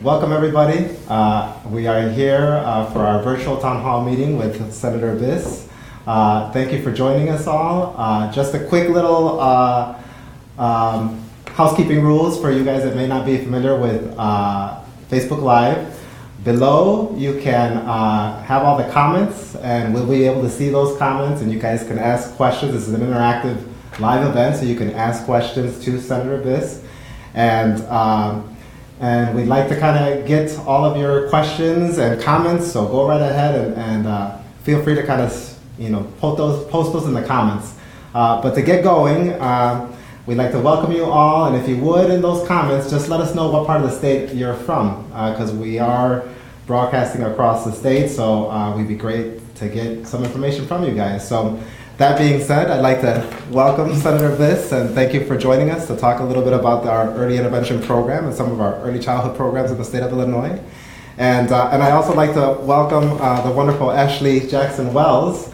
Welcome everybody. We are here for our virtual town hall meeting with Senator Biss. Thank you for joining us all. Just a quick little housekeeping rules for you guys that may not be familiar with Facebook Live. Below you can have all the comments and we'll be able to see those comments and you guys can ask questions. This is an interactive live event, so you can ask questions to Senator Biss. And we'd like to kind of get all of your questions and comments, so go right ahead and feel free to kind of post those in the comments. But to get going, we'd like to welcome you all, and if you would, in those comments, just let us know what part of the state you're from, because we are broadcasting across the state, so we'd be great to get some information from you guys. So that being said, I'd like to welcome Senator Biss and thank you for joining us to talk a little bit about our early intervention program and some of our early childhood programs in the state of Illinois. And I'd also like to welcome the wonderful Ashley Jackson Wells,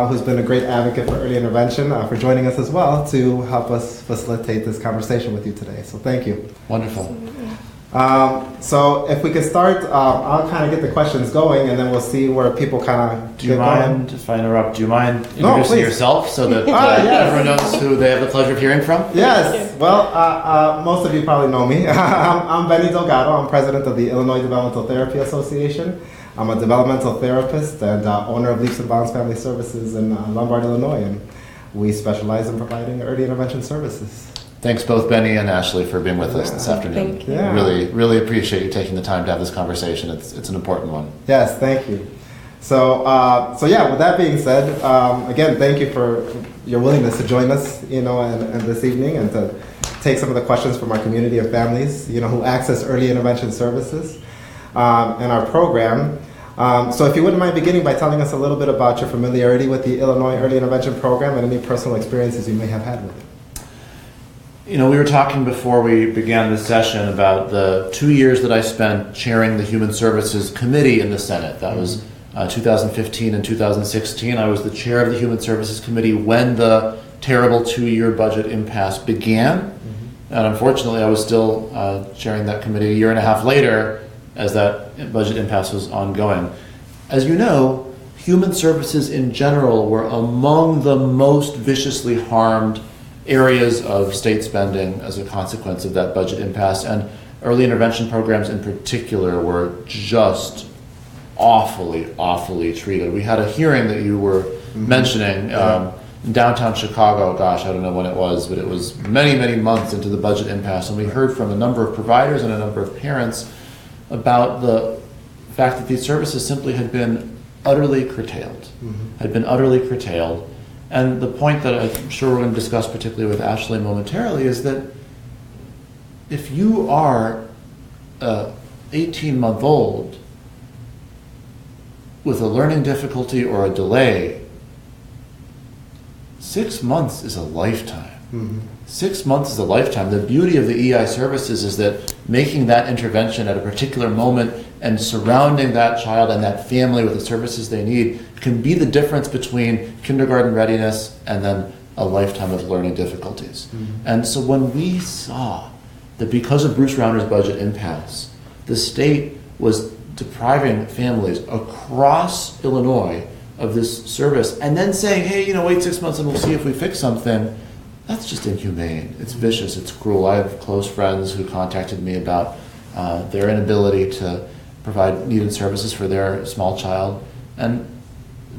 who's been a great advocate for early intervention, for joining us as well to help us facilitate this conversation with you today. So thank you. Wonderful. So if we could start, I'll kind of get the questions going, and then we'll see where people kind of Do you mind, if I interrupt, do you mind introducing yourself so that yes. everyone knows who they have the pleasure of hearing from? Yes. Well, most of you probably know me. I'm Benny Delgado. I'm president of the Illinois Developmental Therapy Association. I'm a developmental therapist and owner of Leaps and Bounds Family Services in Lombard, Illinois, and we specialize in providing early intervention services. Thanks both Benny and Ashley for being with us this afternoon. Thank you. Yeah. Really appreciate you taking the time to have this conversation. It's an important one. Yes, thank you. So yeah, with that being said, again, thank you for your willingness to join us, and this evening, and to take some of the questions from our community of families, who access early intervention services in our program. So if you wouldn't mind beginning by telling us a little bit about your familiarity with the Illinois Early Intervention Program and any personal experiences you may have had with it. We were talking before we began this session about the 2 years that I spent chairing the Human Services Committee in the Senate. That was 2015 and 2016. I was the chair of the Human Services Committee when the terrible 2-year budget impasse began. And unfortunately, I was still chairing that committee a year and a half later as that budget impasse was ongoing. As you know, human services in general were among the most viciously harmed areas of state spending as a consequence of that budget impasse, and early intervention programs in particular were just awfully treated. We had a hearing that you were mentioning in downtown Chicago, gosh, I don't know when it was, but it was many months into the budget impasse, and we heard from a number of providers and a number of parents about the fact that these services simply had been utterly curtailed, And the point that I'm sure we're going to discuss particularly with Ashley momentarily is that if you are an 18-month-old with a learning difficulty or a delay, 6 months is a lifetime. 6 months is a lifetime. The beauty of the EI services is that making that intervention at a particular moment and surrounding that child and that family with the services they need can be the difference between kindergarten readiness and then a lifetime of learning difficulties. And so when we saw that because of Bruce Rauner's budget impasse, the state was depriving families across Illinois of this service and then saying, hey, wait 6 months and we'll see if we fix something, that's just inhumane. It's vicious. It's cruel. I have close friends who contacted me about their inability to provide needed services for their small child, and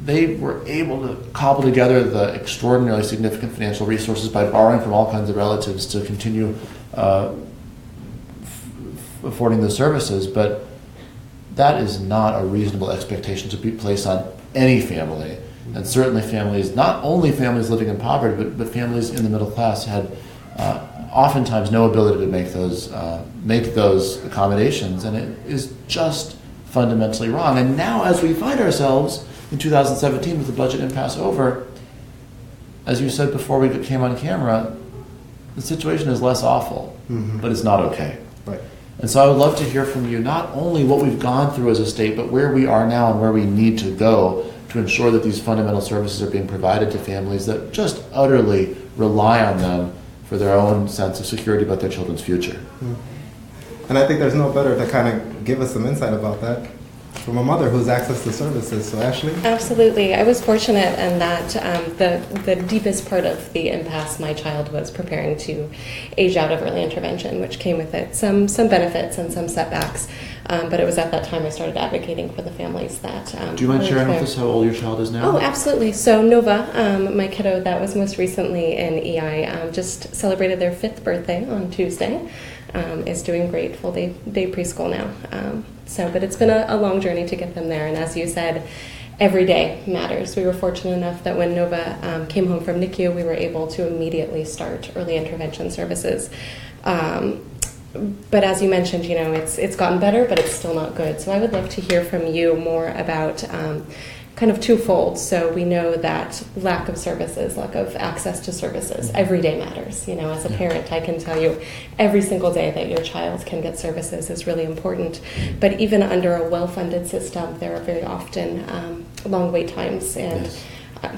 they were able to cobble together the extraordinarily significant financial resources by borrowing from all kinds of relatives to continue affording the services. But that is not a reasonable expectation to be placed on any family. And certainly families, not only families living in poverty, but families in the middle class had oftentimes no ability to make those accommodations, and it is just fundamentally wrong. And now as we find ourselves in 2017 with the budget impasse over, as you said before we came on camera, the situation is less awful, but it's not okay. Right. And so I would love to hear from you not only what we've gone through as a state, but where we are now and where we need to go to ensure that these fundamental services are being provided to families that just utterly rely on them for their own sense of security about their children's future. And I think there's no better to kind of give us some insight about that from a mother who's access to services. So Ashley? Absolutely. I was fortunate in that the deepest part of the impasse, my child was preparing to age out of early intervention, which came with it some benefits and some setbacks. But it was at that time I started advocating for the families that... Do you mind sharing with us how old your child is now? Oh, absolutely. So Nova, my kiddo that was most recently in EI, just celebrated their 5th birthday on Tuesday. Is doing great, full day preschool now. But it's been a long journey to get them there. And as you said, every day matters. We were fortunate enough that when Nova came home from NICU, we were able to immediately start early intervention services. But as you mentioned, it's gotten better, but it's still not good. So I would love to hear from you more about kind of twofold. So we know that lack of services, lack of access to services, every day matters. As a parent, I can tell you every single day that your child can get services is really important. But even under a well-funded system, there are very often long wait times. And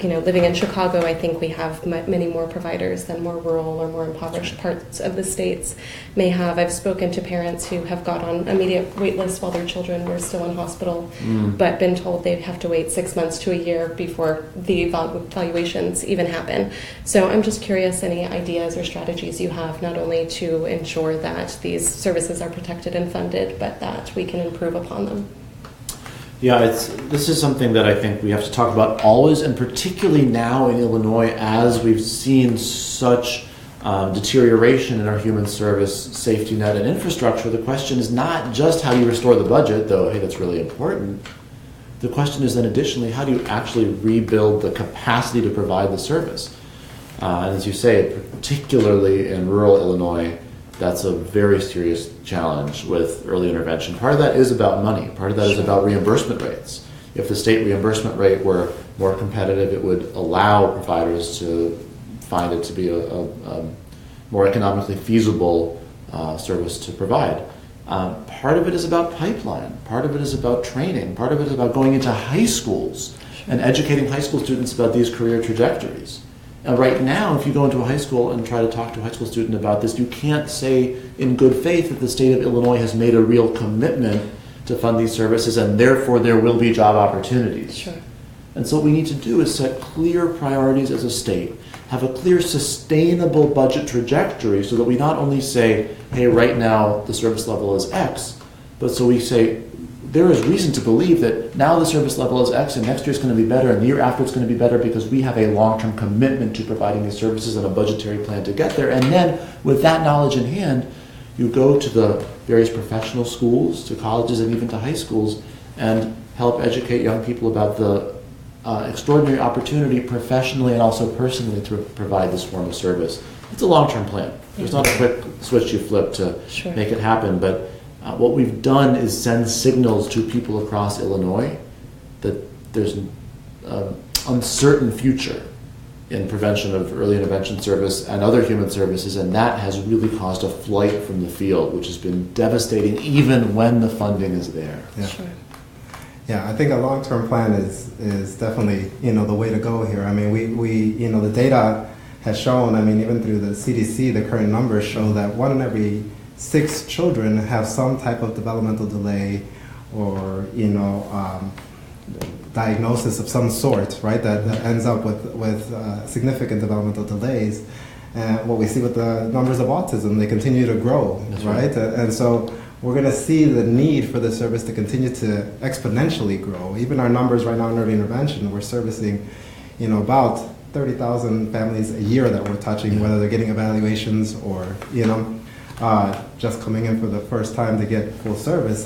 living in Chicago, I think we have many more providers than more rural or more impoverished parts of the states may have. I've spoken to parents who have got on immediate wait lists while their children were still in hospital, but been told they have to wait 6 months to a year before the evaluations even happen. So I'm just curious, any ideas or strategies you have, not only to ensure that these services are protected and funded, but that we can improve upon them. Yeah, this is something that I think we have to talk about always, and particularly now in Illinois, as we've seen such deterioration in our human service safety net and infrastructure. The question is not just how you restore the budget, though, hey, that's really important. The question is then additionally, how do you actually rebuild the capacity to provide the service? And as you say, particularly in rural Illinois, that's a very serious challenge with early intervention. Part of that is about money. Part of that is about reimbursement rates. If the state reimbursement rate were more competitive, it would allow providers to find it to be a more economically feasible service to provide. Part of it is about pipeline. Part of it is about training. Part of it is about going into high schools and educating high school students about these career trajectories. Right now, if you go into a high school and try to talk to a high school student about this, you can't say in good faith that the state of Illinois has made a real commitment to fund these services and therefore there will be job opportunities. Sure. And so what we need to do is set clear priorities as a state, have a clear sustainable budget trajectory so that we not only say, hey, right now the service level is X, but so we say, there is reason to believe that now the service level is X and next year it's going to be better and the year after it's going to be better because we have a long-term commitment to providing these services and a budgetary plan to get there. And then with that knowledge in hand, you go to the various professional schools, to colleges and even to high schools and help educate young people about the extraordinary opportunity professionally and also personally to provide this form of service. It's a long-term plan. There's not a quick switch you flip to make it happen, but what we've done is send signals to people across Illinois that there's an uncertain future in prevention of early intervention service and other human services, and that has really caused a flight from the field, which has been devastating even when the funding is there. Yeah. Sure. Yeah, I think a long-term plan is definitely the way to go here. I mean, we the data has shown. I mean, even through the CDC, the current numbers show that 1 in every 6 children have some type of developmental delay or diagnosis of some sort, right? That ends up with significant developmental delays. And what we see with the numbers of autism, they continue to grow, right? And so we're going to see the need for the service to continue to exponentially grow. Even our numbers right now in early intervention, we're servicing, about 30,000 families a year that we're touching, whether they're getting evaluations or just coming in for the first time to get full service,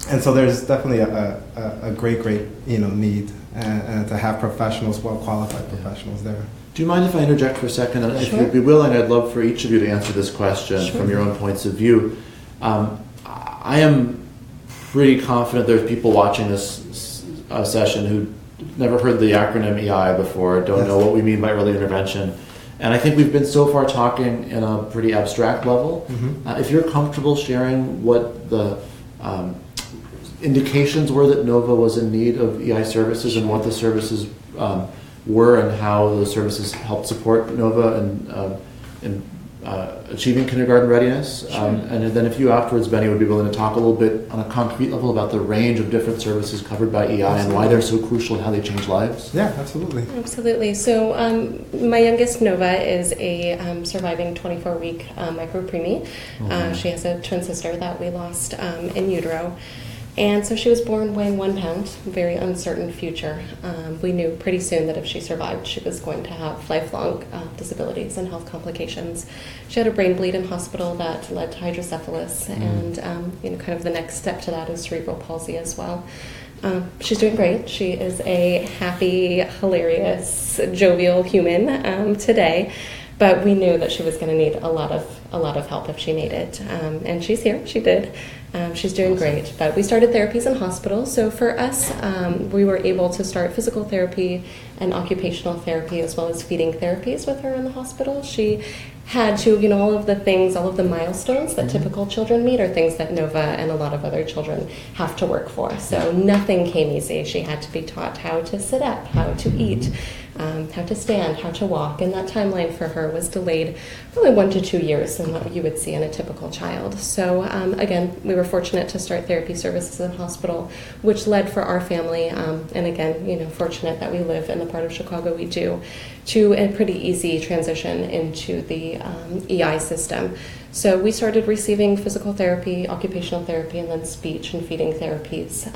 and so there's definitely a great need and to have professionals, well qualified professionals there. Do you mind if I interject for a second? Sure. If you'd be willing, I'd love for each of you to answer this question from your own points of view. I am pretty confident there's people watching this session who never heard the acronym EI before, don't know what we mean by early intervention. And I think we've been so far talking in a pretty abstract level. If you're comfortable sharing what the indications were that NOVA was in need of EI services and what the services were and how those services helped support NOVA and achieving kindergarten readiness. And then if you afterwards, Benny, would be willing to talk a little bit on a concrete level about the range of different services covered by EI and why they're so crucial and how they change lives. Yeah, absolutely. Absolutely. So my youngest, Nova, is a surviving 24-week micro-preemie. She has a twin sister that we lost in utero. And so she was born weighing 1 pound, very uncertain future. We knew pretty soon that if she survived, she was going to have lifelong disabilities and health complications. She had a brain bleed in hospital that led to hydrocephalus, and kind of the next step to that is cerebral palsy as well. She's doing great. She is a happy, hilarious, jovial human today. But we knew that she was going to need a lot of help if she made it, and she's here. She did. She's doing great. But we started therapies in hospital. So for us, we were able to start physical therapy and occupational therapy as well as feeding therapies with her in the hospital. She had to, all of the things, all of the milestones that typical children meet are things that Nova and a lot of other children have to work for. So nothing came easy. She had to be taught how to sit up, how to eat, how to stand, how to walk, and that timeline for her was delayed probably 1 to 2 years than what you would see in a typical child. So again, we were fortunate to start therapy services in hospital, which led for our family, and again, fortunate that we live in the part of Chicago we do, to a pretty easy transition into the EI system. So we started receiving physical therapy, occupational therapy, and then speech and feeding therapies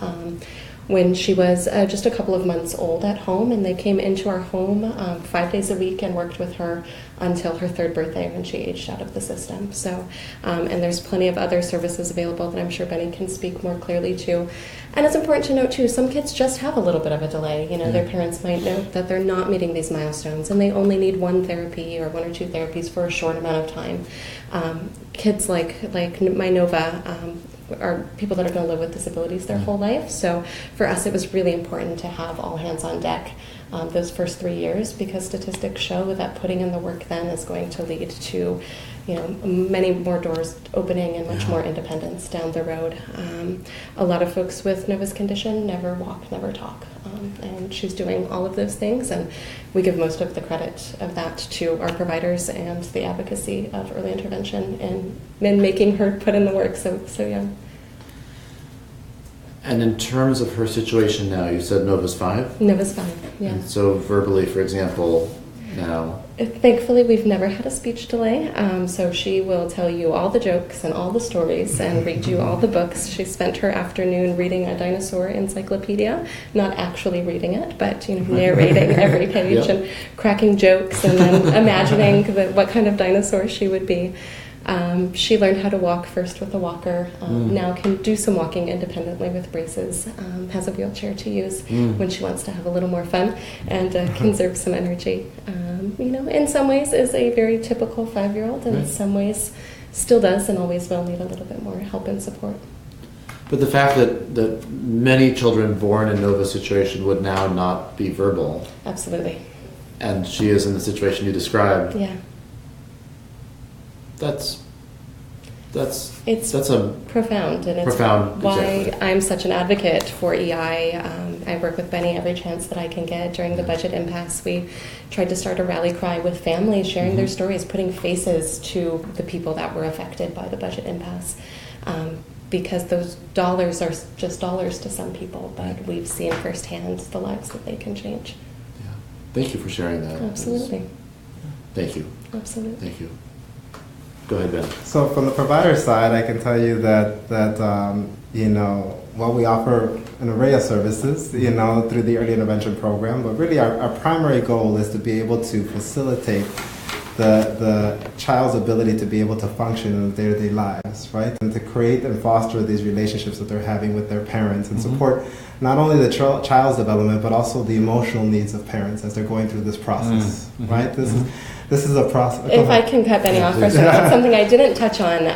when she was just a couple of months old at home, and they came into our home 5 days a week and worked with her until her 3rd birthday when she aged out of the system. So, and there's plenty of other services available that I'm sure Benny can speak more clearly to. And it's important to note too, some kids just have a little bit of a delay. Their parents might note that they're not meeting these milestones and they only need 1 therapy or 1 or 2 therapies for a short amount of time. Kids like my Nova are people that are going to live with disabilities their whole life. So for us, it was really important to have all hands on deck those first 3 years, because statistics show that putting in the work then is going to lead to many more doors opening and much more independence down the road. A lot of folks with Nova's condition never walk, never talk, and she's doing all of those things, and we give most of the credit of that to our providers and the advocacy of early intervention in making her put in the work so young. And in terms of her situation now, you said Nova's 5? Nova's 5, yeah. And so verbally, for example, now? Thankfully, we've never had a speech delay, so she will tell you all the jokes and all the stories and read you all the books. She spent her afternoon reading a dinosaur encyclopedia, not actually reading it, but narrating every page and cracking jokes and then imagining what kind of dinosaur she would be. She learned how to walk first with a walker, now can do some walking independently with braces, has a wheelchair to use when she wants to have a little more fun and conserve some energy. In some ways is a very typical 5-year-old, and in some ways still does and always will need a little bit more help and support. But the fact that many children born in Nova's situation would now not be verbal. Absolutely. And she is in the situation you described. Yeah. That's profound, and it's profound, why exactly. I'm such an advocate for EI. I work with Benny every chance that I can get. During the budget impasse, we tried to start a rally cry with families sharing their stories, putting faces to the people that were affected by the budget impasse. Because those dollars are just dollars to some people, but we've seen firsthand the lives that they can change. Yeah. Thank you for sharing that. Absolutely. Thank you. Absolutely. Thank you. Go ahead, Ben. So from the provider side, I can tell you that while we offer an array of services, through the early intervention program, but really our primary goal is to be able to facilitate the child's ability to be able to function in their day-to-day lives, right? And to create and foster these relationships that they're having with their parents and support not only the child's development, but also the emotional needs of parents as they're going through this process, right? This is a process. If I can cut Benny off for a second, that's something I didn't touch on.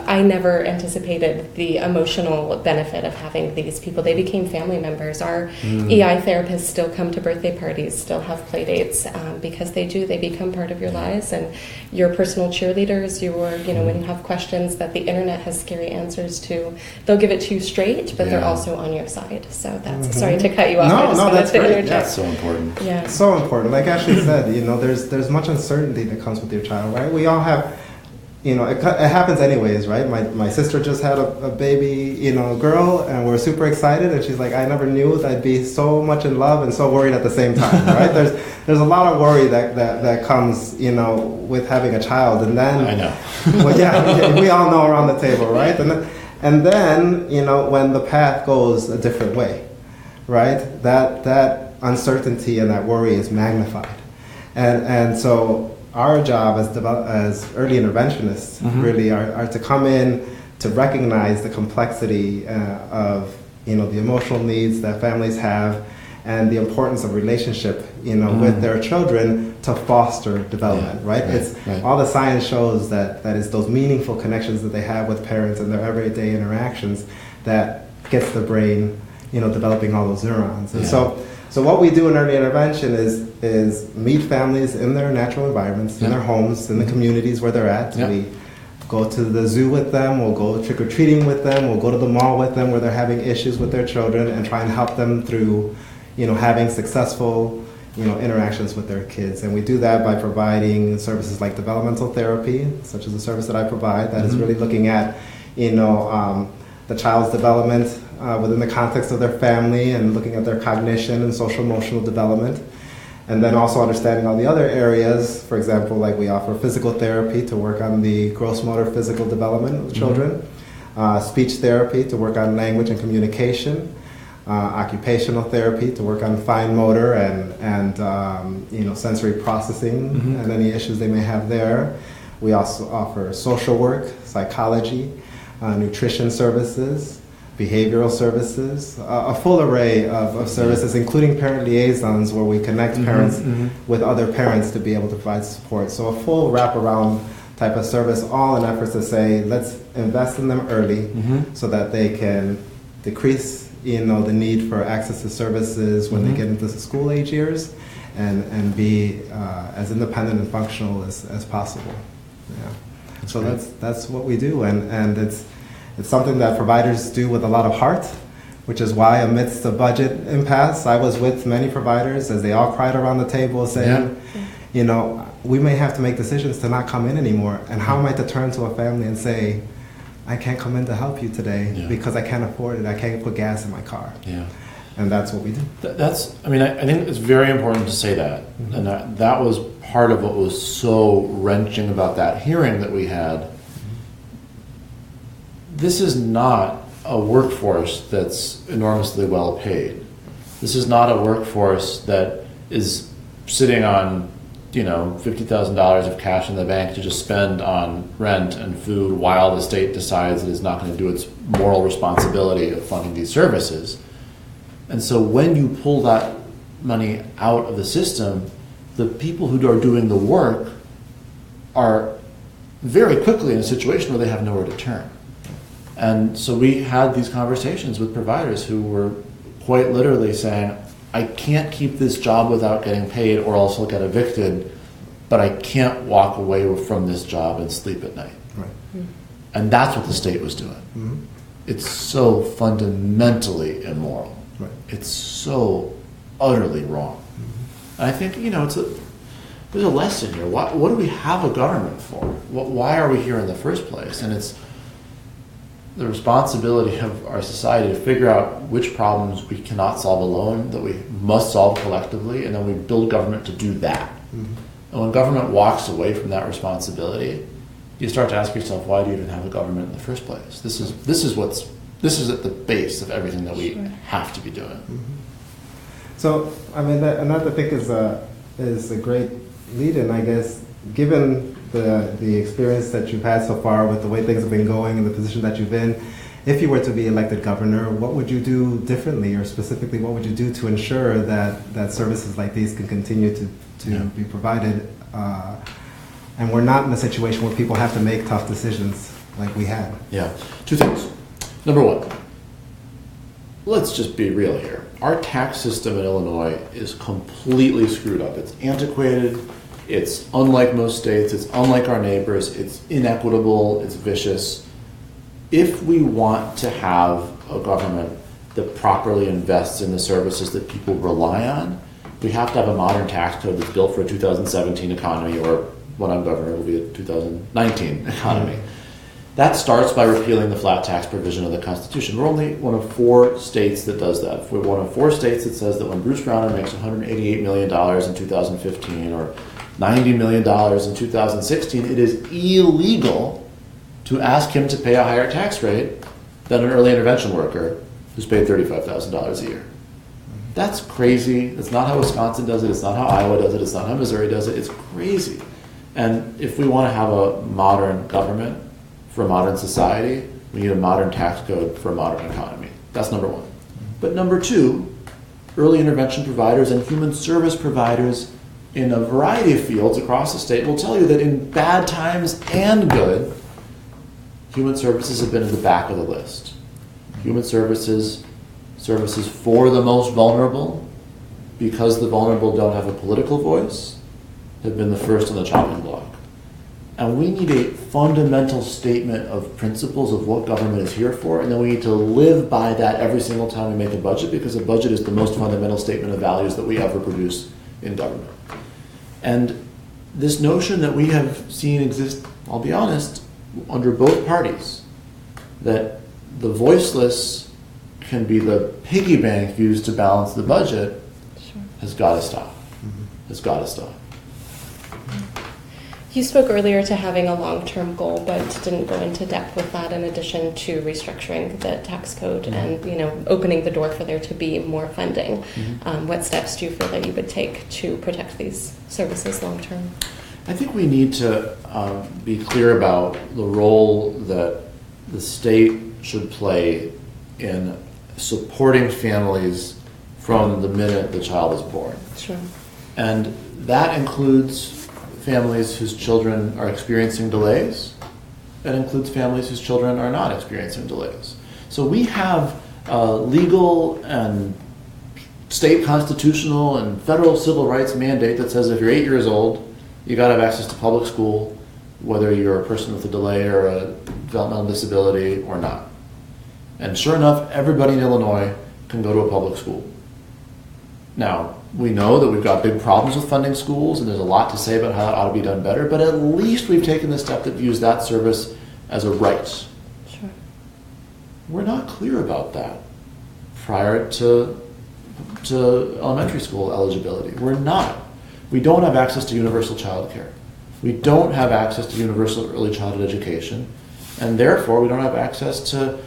I never anticipated the emotional benefit of having these people. They became family members. Our EI therapists still come to birthday parties, still have play dates, because they become part of your lives, and your personal cheerleaders, when you have questions that the internet has scary answers to, they'll give it to you straight, but they're also on your side. So that's, sorry to cut you off. That's great. That's so important. Yeah. So important. Like Ashley said, there's much uncertainty that comes with your child, right? We all have it happens anyways, right? My sister just had a baby, girl, and we're super excited, and she's like, I never knew that I'd be so much in love and so worried at the same time, right? There's a lot of worry that comes, with having a child, and then I know. Well, yeah, we all know around the table, right? And then when the path goes a different way, right? That uncertainty and that worry is magnified, and so our job as early interventionists really are to come in to recognize the complexity of the emotional needs that families have and the importance of relationship with their children to foster development, right? All the science shows that it's those meaningful connections that they have with parents and their everyday interactions that gets the brain developing all those neurons. And so what we do in early intervention is meet families in their natural environments, in their homes, in the communities where they're at. We go to the zoo with them, we'll go trick-or-treating with them, we'll go to the mall with them where they're having issues with their children and try and help them through, having successful, interactions with their kids. And we do that by providing services like developmental therapy, such as the service that I provide, that is really looking at, the child's development within the context of their family and looking at their cognition and social emotional development. And then also understanding all the other areas, for example, like we offer physical therapy to work on the gross motor physical development of children, speech therapy to work on language and communication, occupational therapy to work on fine motor and sensory processing and any issues they may have there. We also offer social work, psychology, nutrition services, behavioral services, a full array of services, including parent liaisons where we connect parents with other parents to be able to provide support. So a full wraparound type of service, all in efforts to say, let's invest in them early so that they can decrease the need for access to services when they get into the school age years and be as independent and functional as possible. Yeah. So that's what we do, and it's something that providers do with a lot of heart, which is why amidst the budget impasse, I was with many providers as they all cried around the table saying, we may have to make decisions to not come in anymore, and how am I to turn to a family and say, I can't come in to help you today because I can't afford it, I can't put gas in my car. Yeah. And that's what we do. I think it's very important to say that, and that was part of what was so wrenching about that hearing that we had. This is not a workforce that's enormously well paid. This is not a workforce that is sitting on, $50,000 of cash in the bank to just spend on rent and food while the state decides it is not going to do its moral responsibility of funding these services. And so when you pull that money out of the system, the people who are doing the work are very quickly in a situation where they have nowhere to turn. And so we had these conversations with providers who were quite literally saying, I can't keep this job without getting paid or else I'll get evicted, but I can't walk away from this job and sleep at night. Right. And that's what the state was doing. It's so fundamentally immoral. Right. It's so utterly wrong. And I think, there's a lesson here. What do we have a government for? Why are we here in the first place? And it's the responsibility of our society to figure out which problems we cannot solve alone, that we must solve collectively, and then we build government to do that. And when government walks away from that responsibility, you start to ask yourself, why do you even have a government in the first place? This is at the base of everything that we have to be doing. So, another thing is a great lead-in, I guess, given the experience that you've had so far with the way things have been going and the position that you've in. If you were to be elected governor, what would you do differently, or specifically, what would you do to ensure that services like these can continue to be provided, and we're not in a situation where people have to make tough decisions like we had? Yeah, two things. Number one, let's just be real here. Our tax system in Illinois is completely screwed up. It's antiquated. It's unlike most states. It's unlike our neighbors. It's inequitable. It's vicious. If we want to have a government that properly invests in the services that people rely on, we have to have a modern tax code that's built for a 2017 economy, or when I'm governor, will be a 2019 economy. That starts by repealing the flat tax provision of the Constitution. We're only one of 4 states that does that. We're one of 4 states that says that when Bruce Browner makes $188 million in 2015 or $90 million in 2016, it is illegal to ask him to pay a higher tax rate than an early intervention worker who's paid $35,000 a year. That's crazy. That's not how Wisconsin does it. It's not how Iowa does it. It's not how Missouri does it. It's crazy. And if we want to have a modern government for a modern society, we need a modern tax code for a modern economy. That's number one. But number two, early intervention providers and human service providers in a variety of fields across the state will tell you that in bad times and good, human services have been at the back of the list. Human services for the most vulnerable, because the vulnerable don't have a political voice, have been the first on the chopping block. And we need a fundamental statement of principles of what government is here for, and then we need to live by that every single time we make a budget, because a budget is the most fundamental statement of values that we ever produce in government. And this notion that we have seen exist, I'll be honest, under both parties, that the voiceless can be the piggy bank used to balance the budget, Sure. has got to stop. Has got to stop. You spoke earlier to having a long-term goal, but didn't go into depth with that in addition to restructuring the tax code and opening the door for there to be more funding. What steps do you feel that you would take to protect these services long-term? I think we need to be clear about the role that the state should play in supporting families from the minute the child is born. Sure. And that includes families whose children are experiencing delays. That includes families whose children are not experiencing delays. So we have legal and state constitutional and federal civil rights mandate that says if you're 8 years old, you got to have access to public school, whether you're a person with a delay or a developmental disability or not. And sure enough, everybody in Illinois can go to a public school. Now, we know that we've got big problems with funding schools, and there's a lot to say about how that ought to be done better, but at least we've taken the step that views that service as a right. Sure. We're not clear about that prior to elementary school eligibility. We're not. We don't have access to universal child care. We don't have access to universal early childhood education, and therefore we don't have access to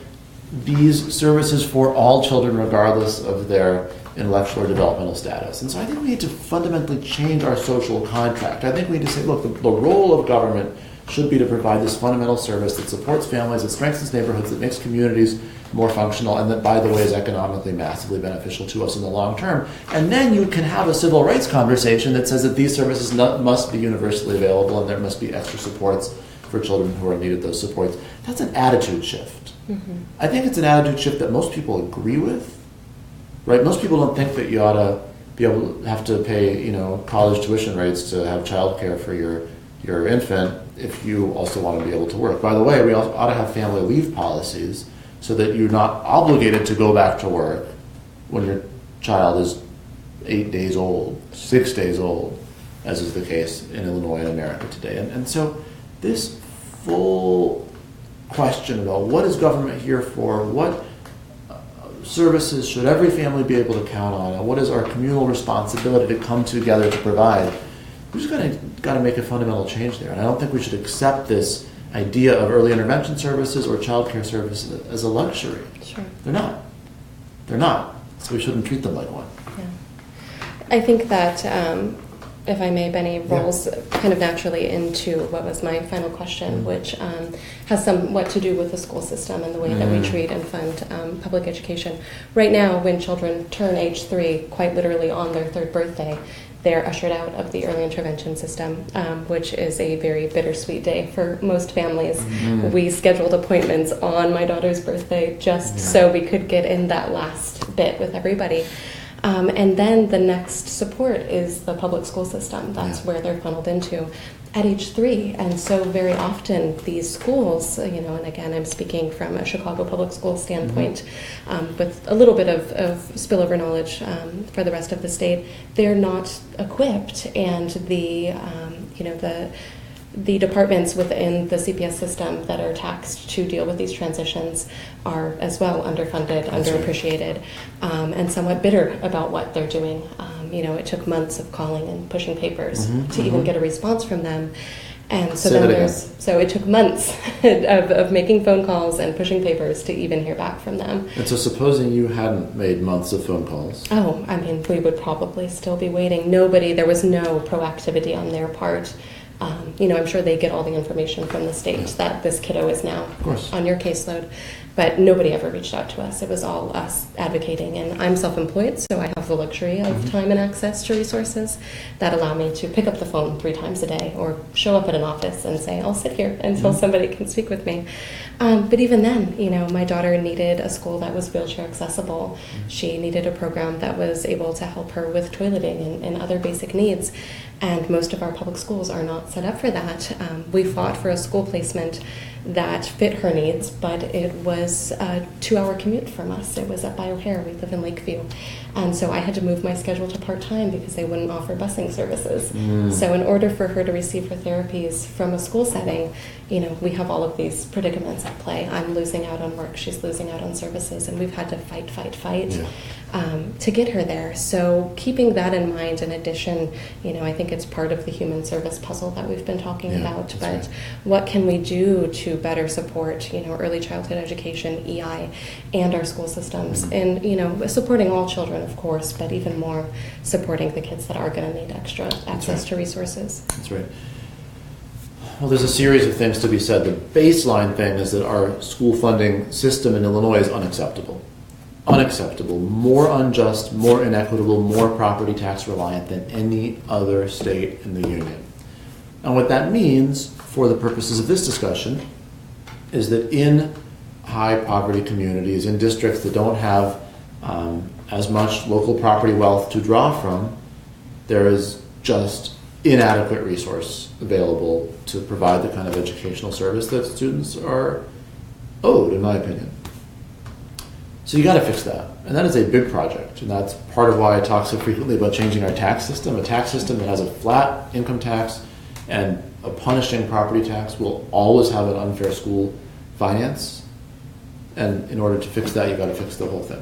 these services for all children regardless of their intellectual or developmental status. And so I think we need to fundamentally change our social contract. I think we need to say, look, the role of government should be to provide this fundamental service that supports families, that strengthens neighborhoods, that makes communities more functional, and that, by the way, is economically massively beneficial to us in the long term. And then you can have a civil rights conversation that says that these services must be universally available and there must be extra supports for children who are in need of those supports. That's an attitude shift. I think it's an attitude shift that most people agree with, right? Most people don't think that you ought to be able to have to pay, college tuition rates to have childcare for your infant if you also want to be able to work. By the way, we also ought to have family leave policies so that you're not obligated to go back to work when your child is 8 days old, 6 days old, as is the case in Illinois and America today. And so this full question about what is government here for, what services should every family be able to count on, and what is our communal responsibility to come together to provide, we're just got to make a fundamental change there. And I don't think we should accept this idea of early intervention services or child care services as a luxury. Sure. They're not. They're not. So we shouldn't treat them like one. Yeah. I think that, if I may, Benny, rolls kind of naturally into what was my final question, which has somewhat to do with the school system and the way that we treat and fund public education. Right now, when children turn age 3, quite literally on their 3rd birthday, they're ushered out of the early intervention system, which is a very bittersweet day for most families. We scheduled appointments on my daughter's birthday just so we could get in that last bit with everybody. And then the next support is the public school system. That's where they're funneled into at age 3. And so very often these schools, and again, I'm speaking from a Chicago public school standpoint, with a little bit of spillover knowledge for the rest of the state, they're not equipped. And the the departments within the CPS system that are taxed to deal with these transitions are as well underfunded, underappreciated, and somewhat bitter about what they're doing. It took months of calling and pushing papers to even get a response from them. And so so it took months of making phone calls and pushing papers to even hear back from them. And so supposing you hadn't made months of phone calls. Oh, I mean, we would probably still be waiting. There was no proactivity on their part. I'm sure they get all the information from the state that this kiddo is now on your caseload. But nobody ever reached out to us. It was all us advocating. And I'm self-employed, so I have the luxury of time and access to resources that allow me to pick up the phone 3 times a day or show up at an office and say, I'll sit here until somebody can speak with me. But even then, my daughter needed a school that was wheelchair accessible. She needed a program that was able to help her with toileting and other basic needs. And most of our public schools are not set up for that. We fought for a school placement that fit her needs, but it was a 2-hour commute from us. It was up by O'Hare. We live in Lakeview. And so I had to move my schedule to part-time because they wouldn't offer busing services. So in order for her to receive her therapies from a school setting, we have all of these predicaments at play. I'm losing out on work. She's losing out on services. And we've had to fight to get her there. So keeping that in mind, in addition, I think it's part of the human service puzzle that we've been talking about. But what can we do to better support, early childhood education, EI, and our school systems, and supporting all children, of course, but even more supporting the kids that are going to need extra access to resources. That's right. Well, there's a series of things to be said. The baseline thing is that our school funding system in Illinois is unacceptable. Unacceptable, more unjust, more inequitable, more property tax reliant than any other state in the union. And what that means, for the purposes of this discussion, is that in high poverty communities, in districts that don't have as much local property wealth to draw from, there is just inadequate resource available to provide the kind of educational service that students are owed, in my opinion. So you got to fix that, and that is a big project, and that's part of why I talk so frequently about changing our tax system. A tax system that has a flat income tax and a punishing property tax will always have an unfair school finance, and in order to fix that, you got to fix the whole thing.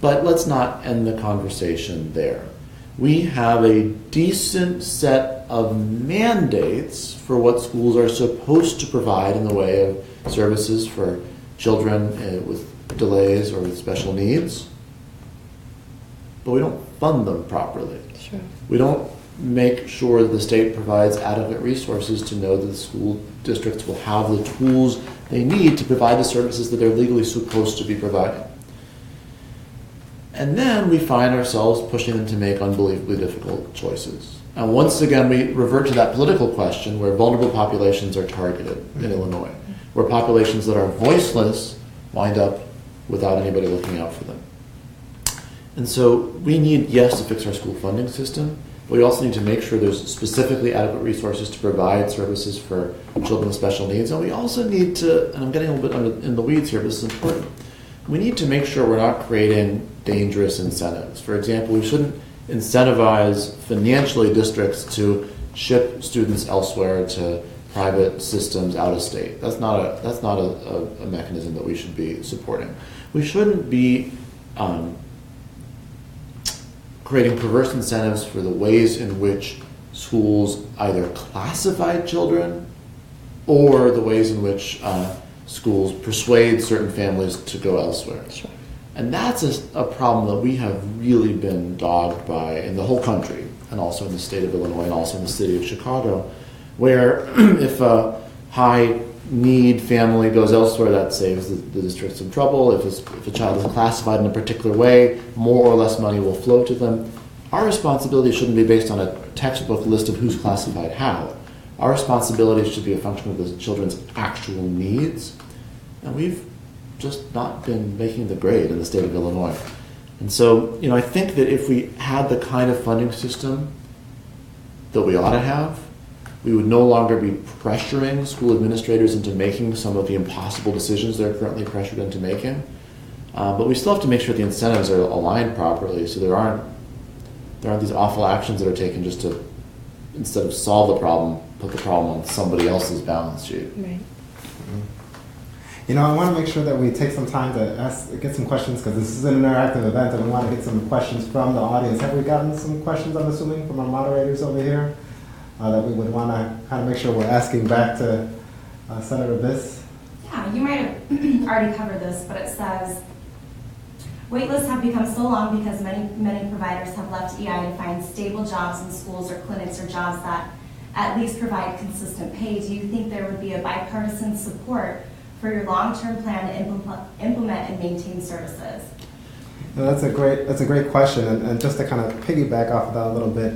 But let's not end the conversation there. We have a decent set of mandates for what schools are supposed to provide in the way of services for children with delays or with special needs, but we don't fund them properly. Sure. We don't make sure that the state provides adequate resources to know that the school districts will have the tools they need to provide the services that they're legally supposed to be providing. And then we find ourselves pushing them to make unbelievably difficult choices. And once again, we revert to that political question where vulnerable populations are targeted in Illinois, where populations that are voiceless wind up without anybody looking out for them. And so we need, yes, to fix our school funding system, but we also need to make sure there's specifically adequate resources to provide services for children with special needs. And we also need to, and I'm getting a little bit in the weeds here, but this is important, we need to make sure we're not creating dangerous incentives. For example, we shouldn't incentivize financially districts to ship students elsewhere to private systems out of state. That's not a mechanism that we should be supporting. We shouldn't be creating perverse incentives for the ways in which schools either classify children or the ways in which schools persuade certain families to go elsewhere. Sure. And that's a problem that we have really been dogged by in the whole country, and also in the state of Illinois, and also in the city of Chicago, where if a high-need family goes elsewhere, that saves the district some trouble. If a child is classified in a particular way, more or less money will flow to them. Our responsibility shouldn't be based on a textbook list of who's classified how. Our responsibility should be a function of the children's actual needs, and we've just not been making the grade in the state of Illinois. And so, I think that if we had the kind of funding system that we ought to have, we would no longer be pressuring school administrators into making some of the impossible decisions they're currently pressured into making. But we still have to make sure the incentives are aligned properly, so there aren't these awful actions that are taken just to, instead of solve the problem, put the problem on somebody else's balance sheet. Right. You know, I want to make sure that we take some time to get some questions, because this is an interactive event and we want to get some questions from the audience. Have we gotten some questions, I'm assuming, from our moderators over here that we would want to kind of make sure we're asking back to Senator Biss? Yeah, you might have already covered this, but it says, waitlists have become so long because many providers have left EI to find stable jobs in schools or clinics or jobs that at least provide consistent pay. Do you think there would be a bipartisan support for your long-term plan to implement and maintain services? No, that's a great question, and just to kind of piggyback off of that a little bit,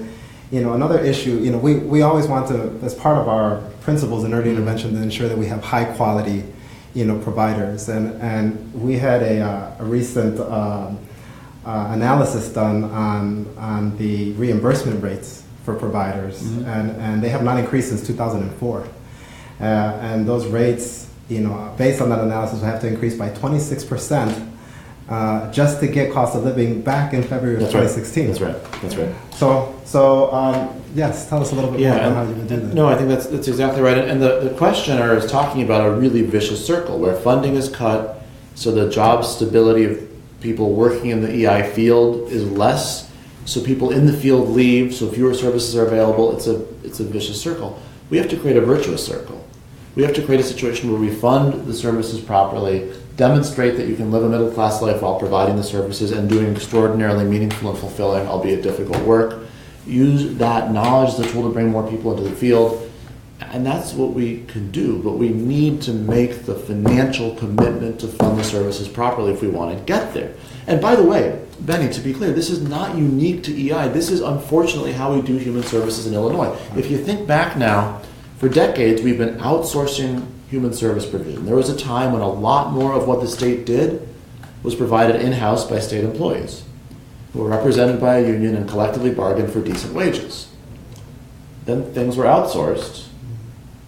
you know, another issue, you know, we always want to, as part of our principles in early intervention, to ensure that we have high quality, you know, providers, and we had a recent analysis done on the reimbursement rates for providers, and they have not increased since 2004, and those rates, you know, based on that analysis, will have to increase by 26% just to get cost of living back in February of 2016. That's right. So yes, tell us a little bit more about how you would do that. No, I think that's exactly right. And the questioner is talking about a really vicious circle where funding is cut, so the job stability of people working in the EI field is less, so people in the field leave, so fewer services are available. It's a vicious circle. We have to create a virtuous circle. We have to create a situation where we fund the services properly, demonstrate that you can live a middle-class life while providing the services and doing extraordinarily meaningful and fulfilling, albeit difficult work. Use that knowledge as a tool to bring more people into the field. And that's what we can do, but we need to make the financial commitment to fund the services properly if we want to get there. And by the way, Benny, to be clear, this is not unique to EI. This is unfortunately how we do human services in Illinois. If you think back now, for decades, we've been outsourcing human service provision. There was a time when a lot more of what the state did was provided in-house by state employees who were represented by a union and collectively bargained for decent wages. Then things were outsourced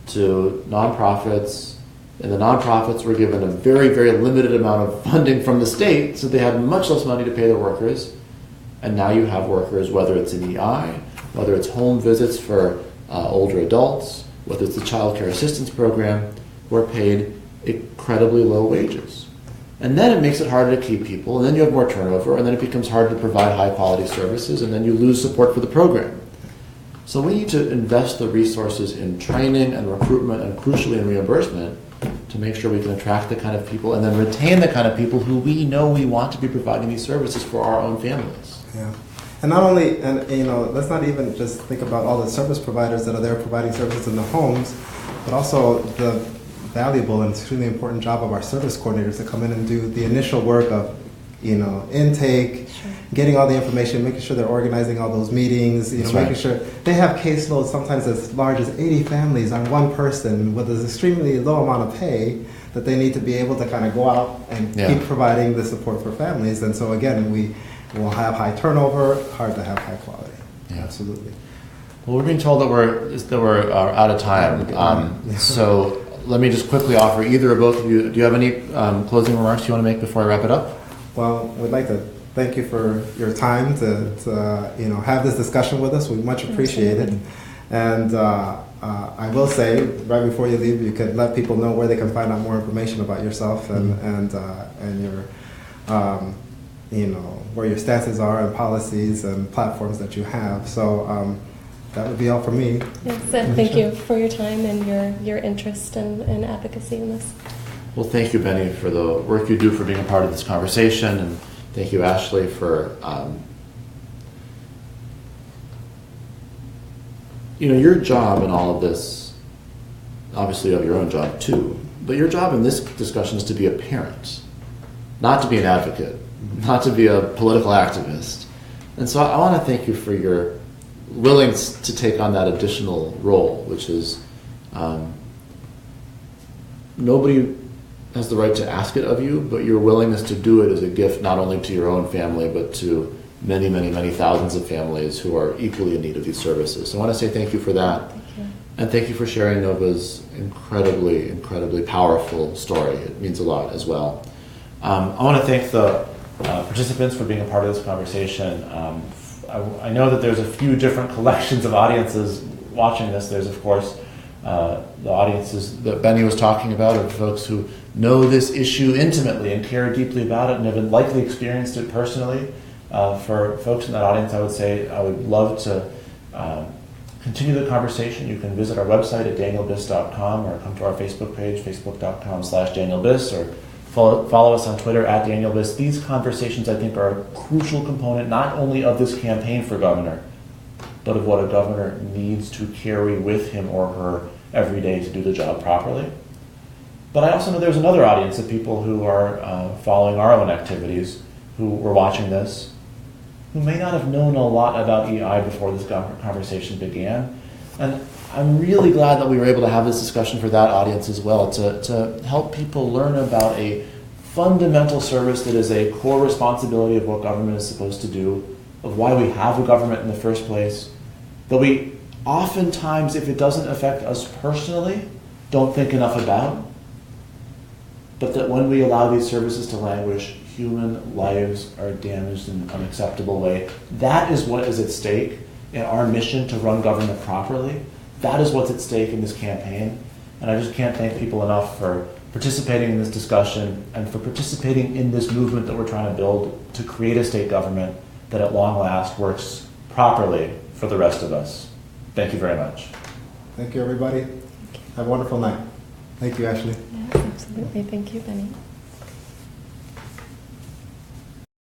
to nonprofits, and the nonprofits were given a very, very limited amount of funding from the state, so they had much less money to pay their workers. And now you have workers, whether it's in EI, whether it's home visits for older adults, whether it's the child care assistance program, who are paid incredibly low wages. And then it makes it harder to keep people, and then you have more turnover, and then it becomes harder to provide high quality services, and then you lose support for the program. So we need to invest the resources in training and recruitment, and crucially in reimbursement, to make sure we can attract the kind of people and then retain the kind of people who we know we want to be providing these services for our own families. Yeah. And not only, and you know, let's not even just think about all the service providers that are there providing services in the homes, but also the valuable and extremely important job of our service coordinators to come in and do the initial work of, you know, intake, getting all the information, making sure they're organizing all those meetings, you know, making sure they have caseloads sometimes as large as 80 families on one person with an extremely low amount of pay that they need to be able to kind of go out and keep providing the support for families. And so again, we will have high turnover, hard to have high quality. Yeah. Absolutely. Well, we're being told that we're out of time. So let me just quickly offer either or both of you. Do you have any closing remarks you want to make before I wrap it up? Well, we'd like to thank you for your time to you know, have this discussion with us. We much appreciate it. And I will say, right before you leave, you could let people know where they can find out more information about yourself and your you know, where your stances are and policies and platforms that you have. So that would be all for me. Yes, thank you for your time and your interest and advocacy in this. Well, thank you, Benny, for the work you do for being a part of this conversation, and thank you, Ashley, for you know, your job in all of this. Obviously, you have your own job too, but your job in this discussion is to be a parent, not to be an advocate, not to be a political activist. And so I want to thank you for your willingness to take on that additional role, which is nobody has the right to ask it of you, but your willingness to do it is a gift not only to your own family, but to many, many, many thousands of families who are equally in need of these services. So I want to say thank you for that. Thank you. And thank you for sharing Nova's incredibly, incredibly powerful story. It means a lot as well. I want to thank the participants for being a part of this conversation. I know that there's a few different collections of audiences watching this, there's of course the audiences that Benny was talking about, of folks who know this issue intimately and care deeply about it and have likely experienced it personally. For folks in that audience, I would say I would love to continue the conversation. You can visit our website at danielbiss.com or come to our Facebook page, facebook.com/danielbiss, or follow us on Twitter at danielbiss. These conversations, I think, are a crucial component not only of this campaign for governor, but of what a governor needs to carry with him or her every day to do the job properly. But I also know there's another audience of people who are following our own activities, who were watching this, who may not have known a lot about EI before this conversation began. And I'm really glad that we were able to have this discussion for that audience as well, to help people learn about a fundamental service that is a core responsibility of what government is supposed to do, of why we have a government in the first place, that we oftentimes, if it doesn't affect us personally, don't think enough about, but that when we allow these services to languish, human lives are damaged in an unacceptable way. That is what is at stake in our mission to run government properly. That is what's at stake in this campaign. And I just can't thank people enough for participating in this discussion and for participating in this movement that we're trying to build to create a state government that at long last works properly for the rest of us. Thank you very much. Thank you, everybody. Have a wonderful night. Thank you, Ashley. Yes, absolutely. Thank you, Benny.